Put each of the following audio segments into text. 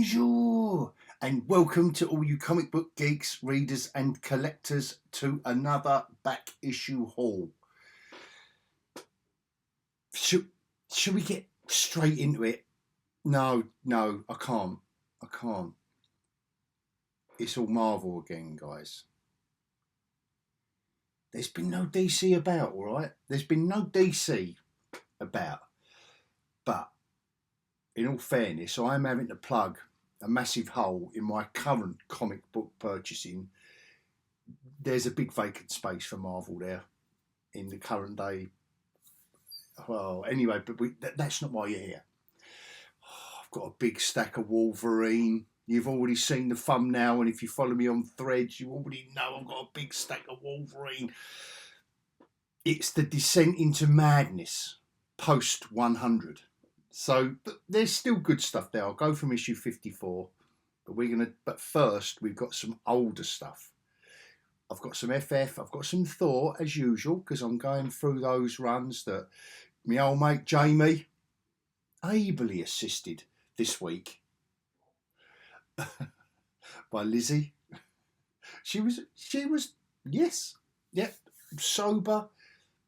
Bonjour, and welcome to all you comic book geeks, readers, and collectors to another back issue haul. Should we get straight into it? No, I can't. It's all Marvel again, guys. There's been no DC about, all right? There's been no DC about. But in all fairness, I am having to plug a massive hole in my current comic book purchasing. There's a big vacant space for Marvel there in the current day. Well, anyway, but that's not why you're here. I've got a big stack of Wolverine. You've already seen the thumbnail, and if you follow me on Threads, you already know I've got a big stack of Wolverine. It's the descent into madness post 100. So, but there's still good stuff there. I'll go from issue 54, but first we've got some older stuff. I've got some FF, I've got some Thor as usual, because I'm going through those runs that my old mate Jamie ably assisted this week by Lizzie. She was yes, yep, sober,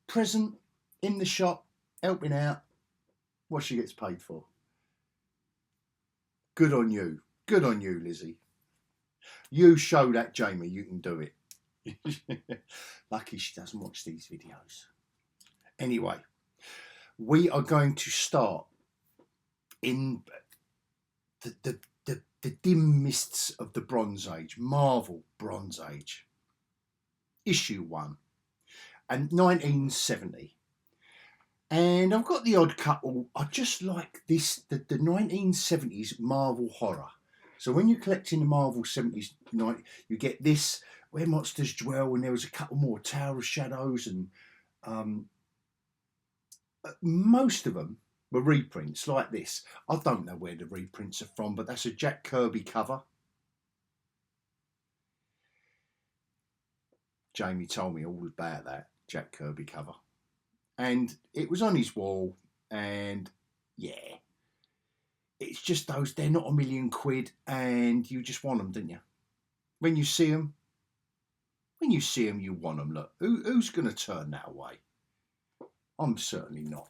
present in the shop, helping out. What she gets paid for. Good on you, Lizzie. You show that Jamie you can do it. Lucky she doesn't watch these videos. Anyway, we are going to start in the dim mists of the Bronze Age, Marvel Bronze Age, issue 1, and 1970. And I've got the odd couple. I just like this, the 1970s Marvel horror. So when you're collecting the Marvel 70s, you get this, Where Monsters Dwell, and there was a couple more, Tower of Shadows, and most of them were reprints like this. I don't know where the reprints are from, but that's a Jack Kirby cover. Jamie told me all about that Jack Kirby cover. And it was on his wall, and yeah, it's just those, they're not £1 million, and you just want them, don't you? When you see them, you want them. Look, who's going to turn that away? I'm certainly not.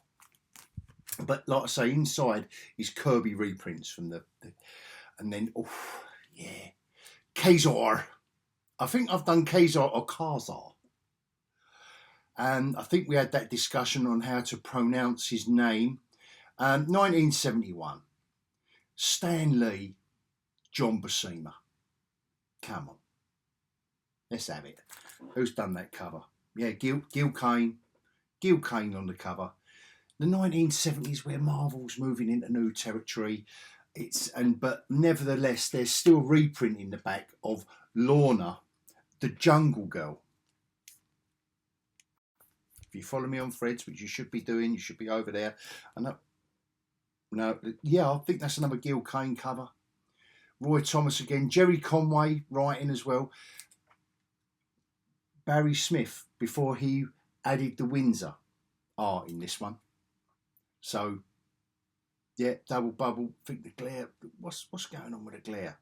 But like I say, inside is Kirby reprints from the and then, oh, yeah, Ka-Zar. I think I've done Ka-Zar or Ka-Zar. And I think we had that discussion on how to pronounce his name. 1971. Stan Lee, John Buscema. Come on. Let's have it. Who's done that cover? Yeah, Gil Kane. Gil Kane on the cover. The 1970s, where Marvel's moving into new territory. But nevertheless, there's still reprint in the back of Lorna, the Jungle Girl. If you follow me on Threads, which you should be doing, you should be over there. I think that's another Gil Kane cover. Roy Thomas again. Jerry Conway writing as well. Barry Smith, before he added the Windsor art in this one. So, yeah, double bubble. I think the glare. What's going on with the glare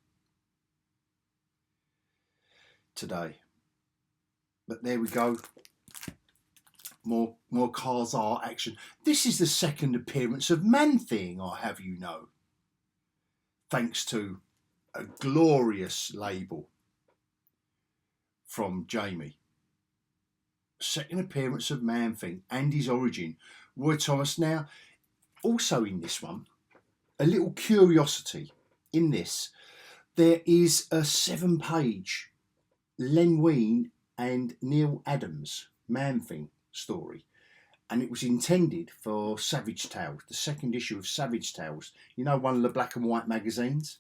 today? But there we go. More Ka-Zar action. This is the second appearance of Man-Thing, I have you know. Thanks to a glorious label from Jamie. Second appearance of Man-Thing and his origin. Roy Thomas. Now, also in this one, a little curiosity in this. There is a 7-page Len Wein and Neil Adams Man-Thing story, and it was intended for Savage Tales, the second issue of Savage Tales, you know, one of the black and white magazines.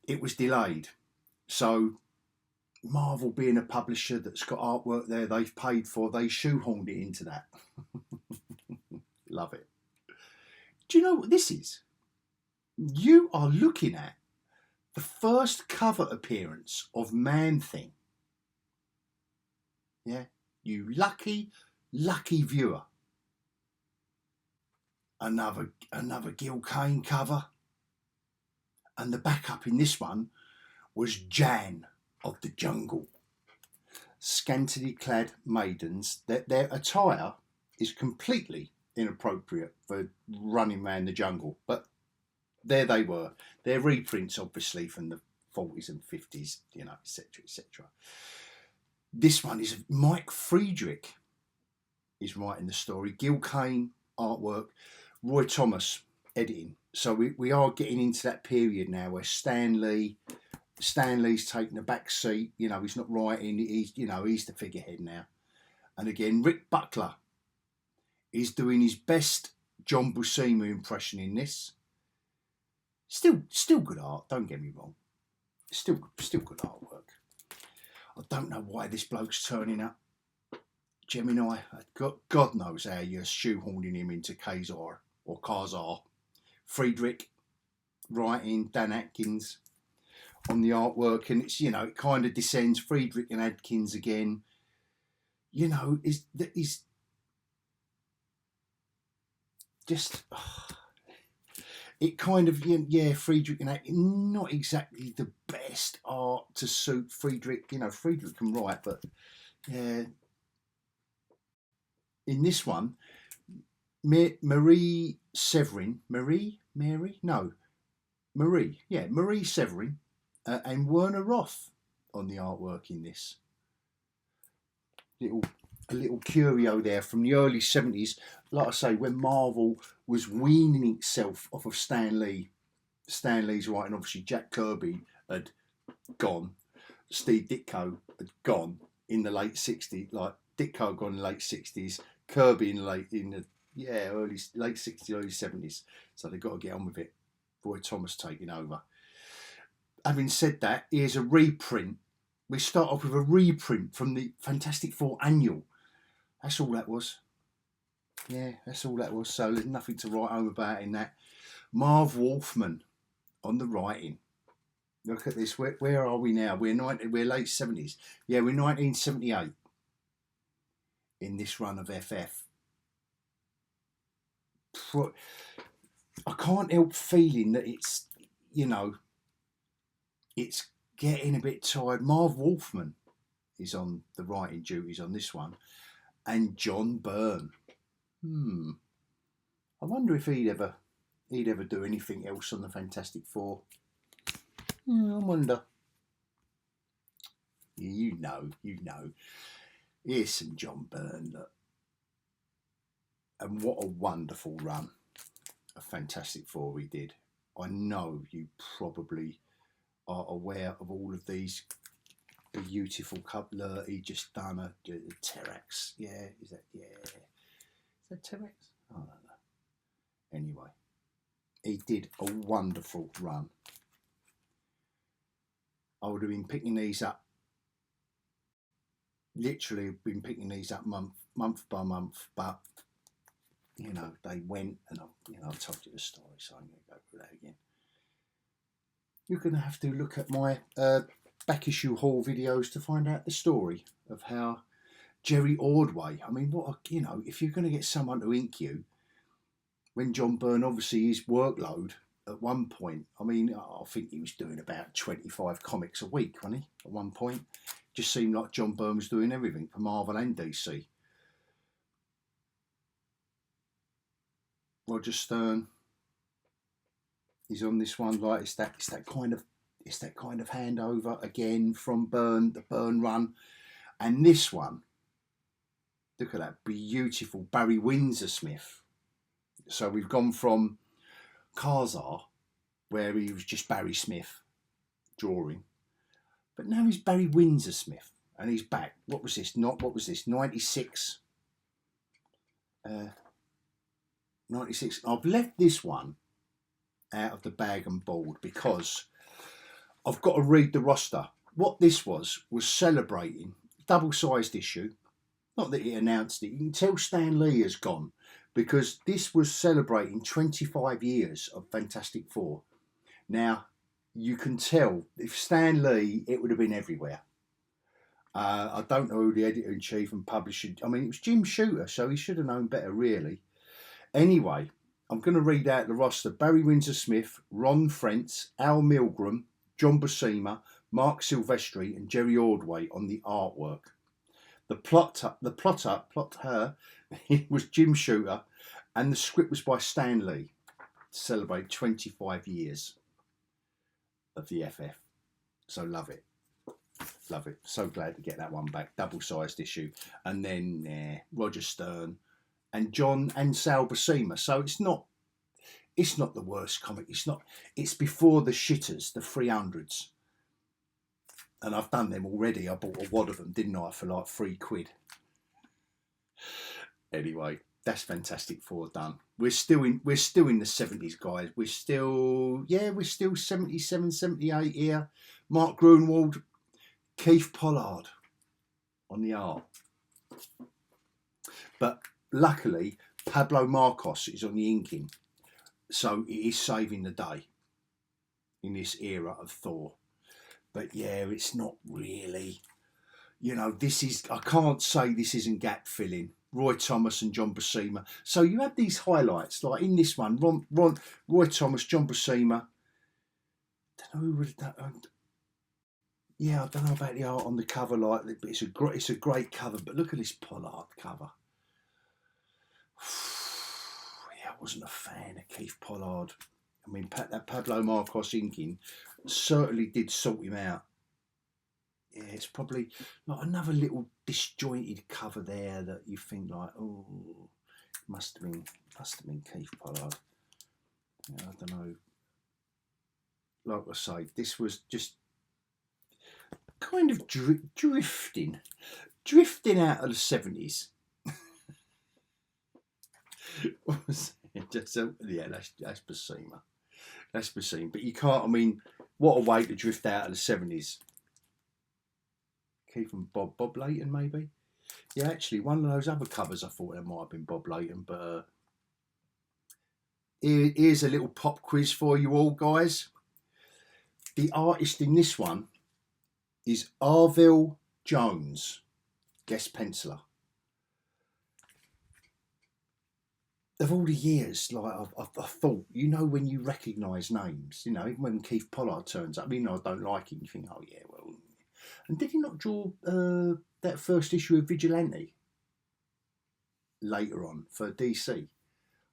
It was delayed, so Marvel, being a publisher that's got artwork there they've paid for, they shoehorned it into that. Love it. Do you know what this is? You are looking at the first cover appearance of Man-Thing. Yeah, you lucky viewer. Another Gil Kane cover. And the backup in this one was Jan of the Jungle. Scantily clad maidens, their attire is completely inappropriate for running around the jungle, but there they were. They're reprints, obviously, from the 40s and 50s, you know, etc., etc. This one is Mike Friedrich is writing the story. Gil Kane, artwork. Roy Thomas, editing. So we are getting into that period now where Stanley's taking the back seat. You know, he's not writing. He's the figurehead now. And again, Rick Buckler is doing his best John Buscema impression in this. Still good art. Don't get me wrong. Still good artwork. I don't know why this bloke's turning up. Gemini. God knows how you're shoehorning him into Ka-Zar or Ka-Zar. Friedrich writing, Dan Atkins on the artwork, and it's, you know, it kind of descends. Friedrich and Atkins again. You know, is just. It kind of, yeah, Friedrich and Atkins, not exactly the best art to suit Friedrich. You know, Friedrich can write, but yeah. In this one, Marie Severin, Marie Severin and Werner Roth on the artwork in this. A little curio there from the early 70s. Like I say, when Marvel was weaning itself off of Stan Lee. Stan Lee's writing, obviously Jack Kirby had gone. Steve Ditko had gone in the late 60s. Like Ditko had gone in the late 60s. Kirby in the late 60s, early 70s. So they've got to get on with it. Roy Thomas taking over. Having said that, here's a reprint. We start off with a reprint from the Fantastic Four annual. That's all that was. Yeah, that's all that was. So there's nothing to write home about in that. Marv Wolfman on the writing. Look at this. Where are we now? We're late 70s. Yeah, we're 1978 in this run of FF. I can't help feeling that it's, you know, it's getting a bit tired. Marv Wolfman is on the writing duties on this one, and John Byrne. I wonder if he'd ever do anything else on the Fantastic Four. I wonder. You know. Here's some John Byrne, look. And what a wonderful run of Fantastic Four he did. I know you probably are aware of all of these beautiful couple. He just done a Terax. Yeah, is that Terax? I don't know. Anyway, he did a wonderful run. I would have been picking these up. Literally been picking these up month by month, but you know, they went, and I've told you the story, so I'm going to go through that again. You're going to have to look at my back issue haul videos to find out the story of how Jerry Ordway. I mean, if you're going to get someone to ink you, when John Byrne, obviously his workload at one point, I mean, I think he was doing about 25 comics a week, wasn't he? At one point, just seemed like John Byrne was doing everything for Marvel and DC. Roger Stern is on this one. Like it's that kind of handover again from Byrne, the Byrne run, and this one. Look at that beautiful Barry Windsor Smith. So we've gone from Ka-Zar, where he was just Barry Smith drawing, but now he's Barry Windsor Smith, and he's back. What was this? 96. 96. I've left this one out of the bag and board because I've got to read the roster. What this was celebrating double-sized issue. Not that he announced it. You can tell Stan Lee has gone because this was celebrating 25 years of Fantastic Four. Now, you can tell if Stan Lee, it would have been everywhere. I don't know who the editor-in-chief and publisher. I mean, it was Jim Shooter, so he should have known better, really. Anyway, I'm going to read out the roster. Barry Windsor-Smith, Ron Frentz, Al Milgram, John Buscema, Mark Silvestri and Jerry Ordway on the artwork. The plotter was Jim Shooter, and the script was by Stan Lee to celebrate 25 years of the FF. So love it. Love it. So glad to get that one back. Double-sized issue. And then Roger Stern and John and Sal Buscema. So it's not the worst comic. It's before the shitters, the 300s. And I've done them already. I bought a wad of them, didn't I, for like £3. Anyway, that's Fantastic Four done. We're still in the 70s, guys. We're still 77, 78 here. Mark Gruenwald, Keith Pollard on the art. But luckily, Pablo Marcos is on the inking. So it is saving the day in this era of Thor. But yeah, it's not really, I can't say this isn't gap filling. Roy Thomas and John Buscema. So you have these highlights, like in this one, Roy Thomas, John Buscema. I don't know who would that. Yeah, I don't know about the art on the cover, but it's a great cover. But look at this Pollard cover. Yeah, I wasn't a fan of Keith Pollard. I mean, that Pablo Marcos inking certainly did sort him out. Yeah, it's probably like another little disjointed cover there that you think like, oh, must have been Keith Pollard. Yeah, I don't know. Like I say, this was just kind of drifting out of the 70s. Yeah, that's Buscema. That's Buscema. But you can't, I mean, what a way to drift out of the 70s. Keith and Bob Layton, maybe? Yeah, actually, one of those other covers I thought that might have been Bob Layton, but here's a little pop quiz for you all, guys. The artist in this one is Arvil Jones, guest penciler. Of all the years, like I thought, when you recognise names, even when Keith Pollard turns up, I don't like him, you think, oh yeah, well. And did he not draw that first issue of Vigilante later on for DC?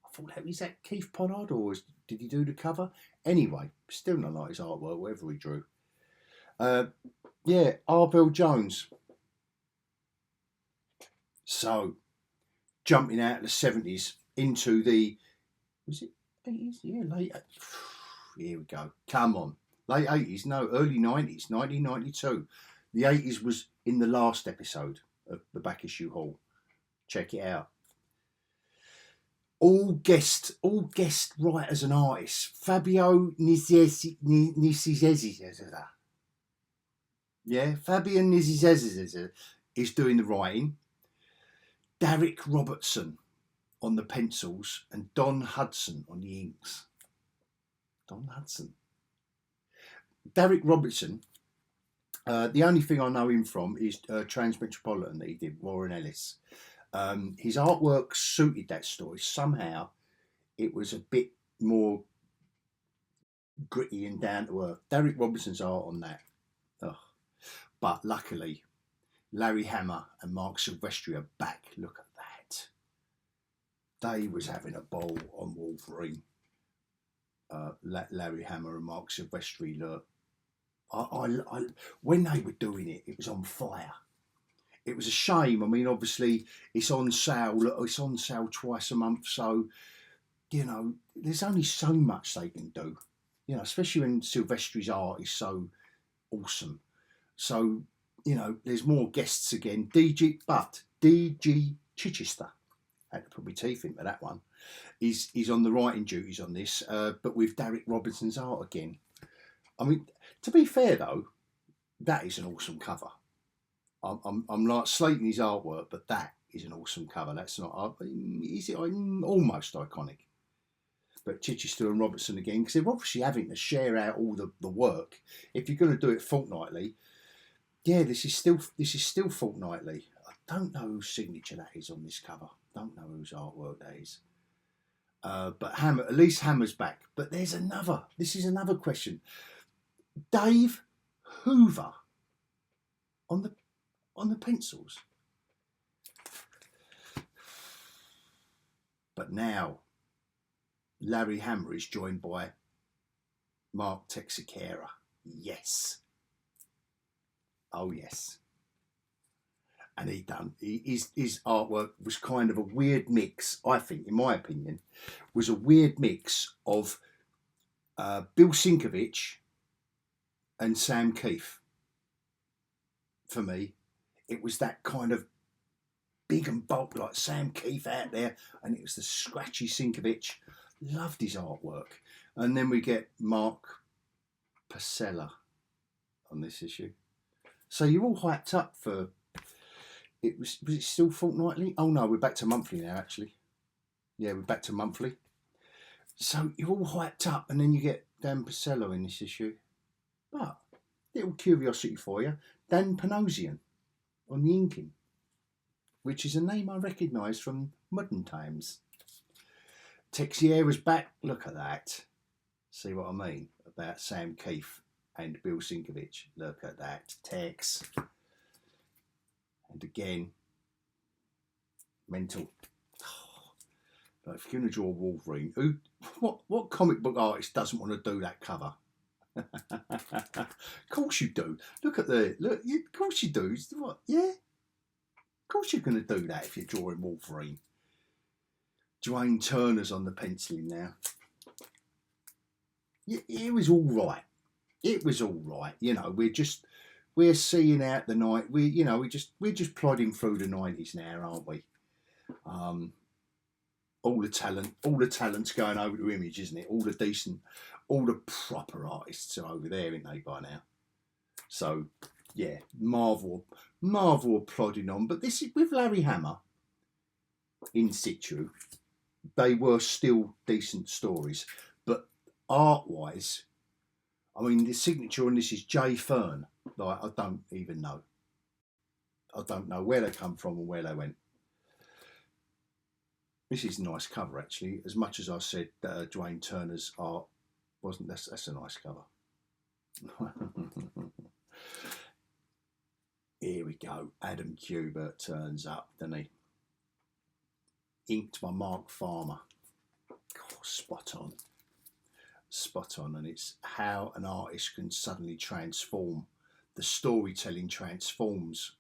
I thought, is that Keith Pollard, or did he do the cover? Anyway, still not like his artwork, whatever he drew. Yeah, Arvil Jones. So, jumping out of the 70s into the, was it 80s? Yeah, late. Here we go. Come on. Late 80s, no, early 90s, 1992. The 80s was in the last episode of the back issue haul. Check it out. All guest writers and artists. Fabio Nicizesi. Yeah, Fabian Nicizesi is doing the writing. Derek Robertson on the pencils and Don Hudson on the inks. Don Hudson. Derek Robertson, the only thing I know him from is Transmetropolitan that he did, Warren Ellis. His artwork suited that story. Somehow it was a bit more gritty and down to earth. Derek Robertson's art on that. Ugh. But luckily, Larry Hama and Mark Silvestri are back. Look at that. They was having a ball on Wolverine. Larry Hama and Mark Silvestri, look. When they were doing it, it was on fire. It was a shame. I mean, obviously, it's on sale. It's on sale twice a month. So, there's only so much they can do. Especially when Silvestri's art is so awesome. So, there's more guests again. DG Chichester, I had to put my teeth into that one. He's on the writing duties on this, but with Derek Robertson's art again. I mean, to be fair though, that is an awesome cover. I'm like slating his artwork, but that is an awesome cover. That's not, is it almost iconic? But Chichester and Robertson again, because they're obviously having to share out all the work. If you're going to do it fortnightly, yeah, this is still fortnightly. I don't know whose signature that is on this cover. Don't know whose artwork that is. But Hammer, at least Hammer's back. But this is another question. Dave Hoover on the pencils. But now Larry Hammer is joined by Mark Texeira. Yes. Oh yes. And his artwork was kind of a weird mix, I think, in my opinion, was a weird mix of Bill Sienkiewicz and Sam Keefe. For me, it was that kind of big and bulk like Sam Keefe out there, and it was the scratchy Sienkiewicz. Loved his artwork. And then we get Mark Pacella on this issue. So you're all hyped up for... Was it still fortnightly? Oh no, we're back to monthly now, actually. Yeah, we're back to monthly. So you're all hyped up, and then you get Dan Pacella in this issue. But, little curiosity for you, Dan Panosian on the inking, which is a name I recognise from modern times. Texeira's back. Look at that. See what I mean about Sam Keefe and Bill Sienkiewicz. Look at that. Tex. And again, mental. Like if you're going to draw Wolverine, what comic book artist doesn't want to do that cover? Of course you do. Look. Of course you do. What? Yeah. Of course you're going to do that if you're drawing Wolverine. Dwayne Turner's on the penciling now. Yeah, it was all right. It was all right. You know, we're seeing out the night. We're just plodding through the 90s now, aren't we? All the talent's going over to Image, isn't it? All the proper artists are over there, aren't they, by now? So, yeah, Marvel are plodding on. But this is with Larry Hammer in situ. They were still decent stories, but art-wise, I mean, the signature on this is J. Fern. Like, I don't even know. I don't know where they come from and where they went. This is a nice cover, actually. As much as I said Dwayne Turner's art wasn't, that's a nice cover. Here we go. Adam Kubert turns up, doesn't he? Inked by Mark Farmer. Oh, spot on, and it's how an artist can suddenly transform. The storytelling transforms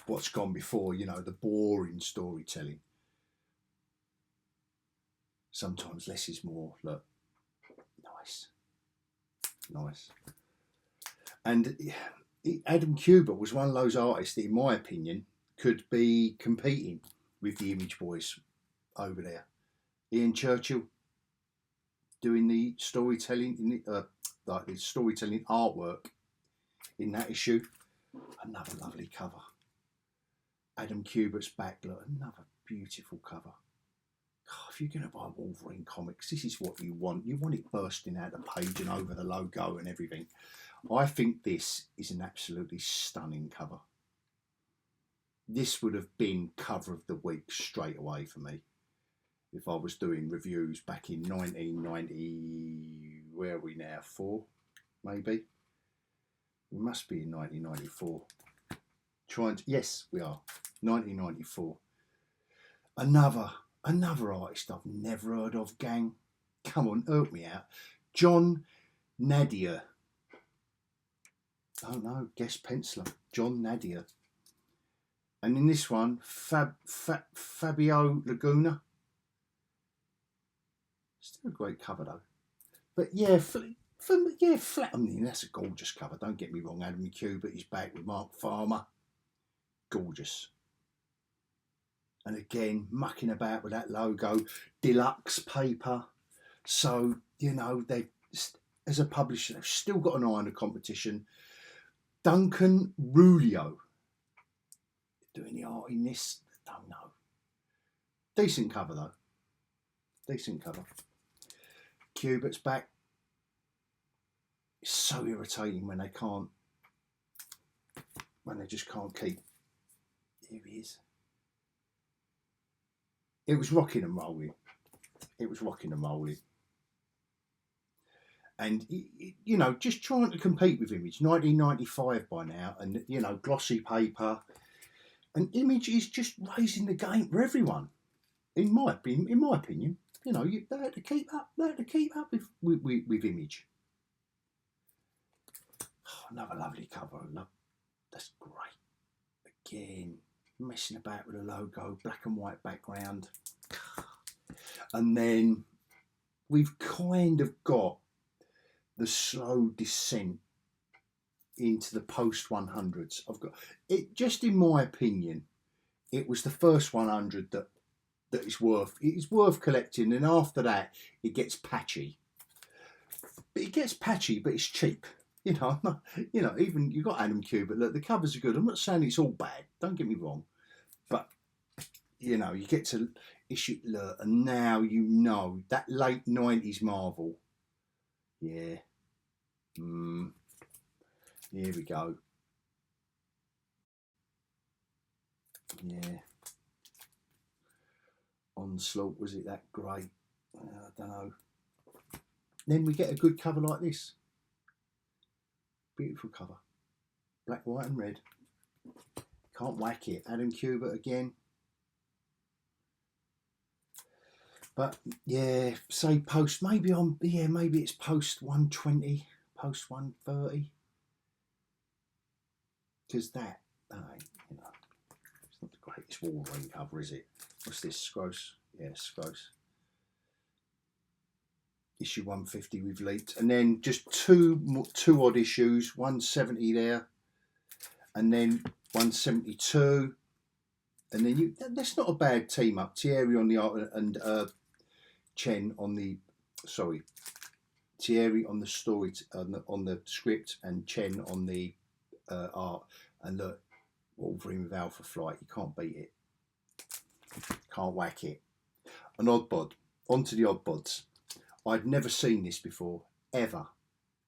what's gone before, you know, the boring storytelling. Sometimes less is more. Look, nice. And Adam Kubert was one of those artists that, in my opinion, could be competing with the Image Boys over there. Ian Churchill doing the storytelling, like the storytelling artwork in that issue. Another lovely cover. Adam Kubert's back, look, another beautiful cover. God, if you're going to buy Wolverine comics, this is what you want. You want it bursting out the page and over the logo and everything. I think this is an absolutely stunning cover. This would have been cover of the week straight away for me if I was doing reviews back in 1990. Where are we now? 4, maybe. We must be in 1994. Yes, we are. 1994. Another artist I've never heard of, gang. Come on, help me out. John Nadia. Oh no, guest penciler. John Nadia. And in this one, Fabio Laguna. Still a great cover though. But yeah, flat. I mean, that's a gorgeous cover. Don't get me wrong. Adam Kubert, he's back with Mark Farmer. Gorgeous. And again, mucking about with that logo, deluxe paper. So, you know, they, as a publisher, they've still got an eye on the competition. Duncan Rulio doing the art in this. I don't know. Decent cover though. Decent cover. Kubert's back. It's so irritating when they just can't keep. Here he is. it was rocking and rolling. It was rocking and rolling. And, you know, just trying to compete with Image, 1995 by now, and, you know, glossy paper. And Image is just raising the game for everyone, in my opinion. You know, they had to keep up. They had to keep up with Image. Oh, another lovely cover. That's great. Again, messing about with the logo, black and white background. And then we've kind of got the slow descent into the post 100s. I've got it. Just in my opinion, it was the first 100 that is worth collecting, and after that it gets patchy. It gets patchy, but it's cheap. You know, you know, even you got Adam Kubert. Look, the covers are good. I'm not saying it's all bad. Don't get me wrong, but you know, you get to issue look, and now you know that late 90s Marvel. Yeah. Here we go. Yeah. Onslaught, was it that great? I don't know. Then we get a good cover like this. Beautiful cover. Black, white and red. Can't whack it. Adam Kubert again. But yeah, say post, maybe it's post 120, post 130. Because that, you know, it's not the greatest Wolverine cover, is it? What's this? Scrose? Yeah, Scrose. Issue 150 we've leaked, and then just two odd issues, 170 there, and then 172, and then that's not a bad team up. Thierry on the art and Chen on the Thierry on the story on the script, and Chen on the art. And look, Wolverine with Alpha Flight, you can't beat it. Can't whack it. An odd bod. Onto the odd bods. I'd never seen this before, ever.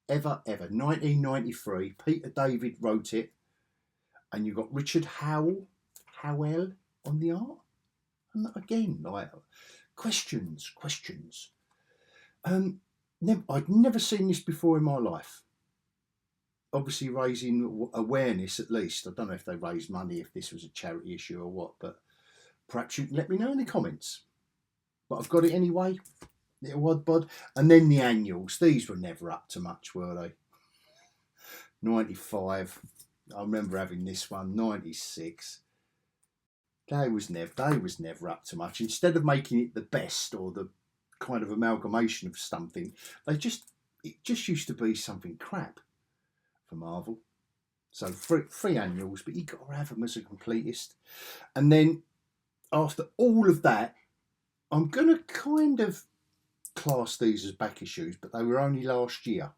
1993, Peter David wrote it, and you've got Richard Howell on the art. And again, like, questions. I'd never seen this before in my life. Obviously raising awareness, at least. I don't know if they raised money, if this was a charity issue or what, but perhaps you can let me know in the comments. But I've got it anyway. Little odd bod. And then the annuals. These were never up to much, were they? 95. I remember having this one. 96. They was never up to much. Instead of making it the best or the kind of amalgamation of something, it just used to be something crap for Marvel. So free annuals, but you got to have them as a completist. And then after all of that, I'm going to kind of class these as back issues, but they were only last year,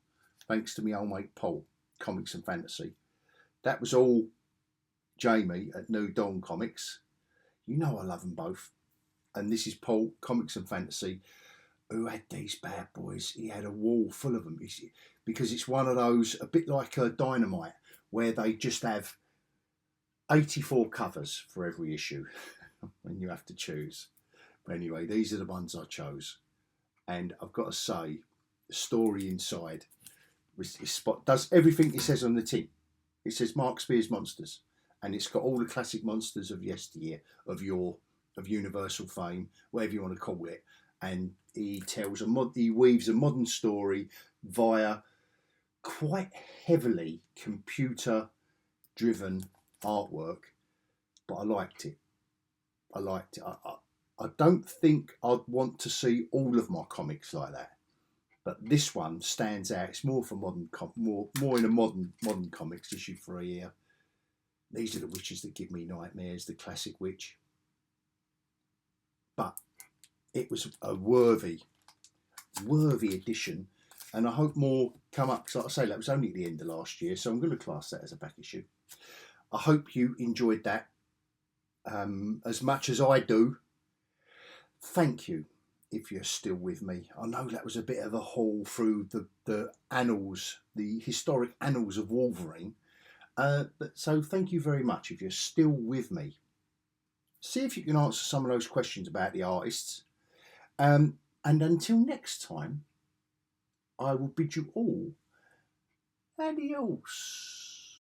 thanks to my old mate Paul, Comics and Fantasy. That was all Jamie at New Dawn Comics. You know I love them both. And this is Paul, Comics and Fantasy, who had these bad boys. He had a wall full of them, because it's one of those, a bit like a Dynamite, where they just have 84 covers for every issue and you have to choose. But anyway, these are the ones I chose. And I've got to say, the story inside does everything it says on the tin. It says Mark Spears Monsters, and it's got all the classic monsters of yesteryear, of Universal fame, whatever you want to call it. And he weaves a modern story via quite heavily computer-driven artwork, but I liked it. I don't think I'd want to see all of my comics like that, but this one stands out. It's more for more in a modern comics, issue 3 here. These are the witches that give me nightmares, the classic witch. But it was a worthy addition, and I hope more come up. Because like I say, that was only at the end of last year, so I'm going to class that as a back issue. I hope you enjoyed that as much as I do. Thank you if you're still with me. I know that was a bit of a haul through the annals, the historic annals of Wolverine. So thank you very much if you're still with me. See if you can answer some of those questions about the artists. And until next time, I will bid you all adios.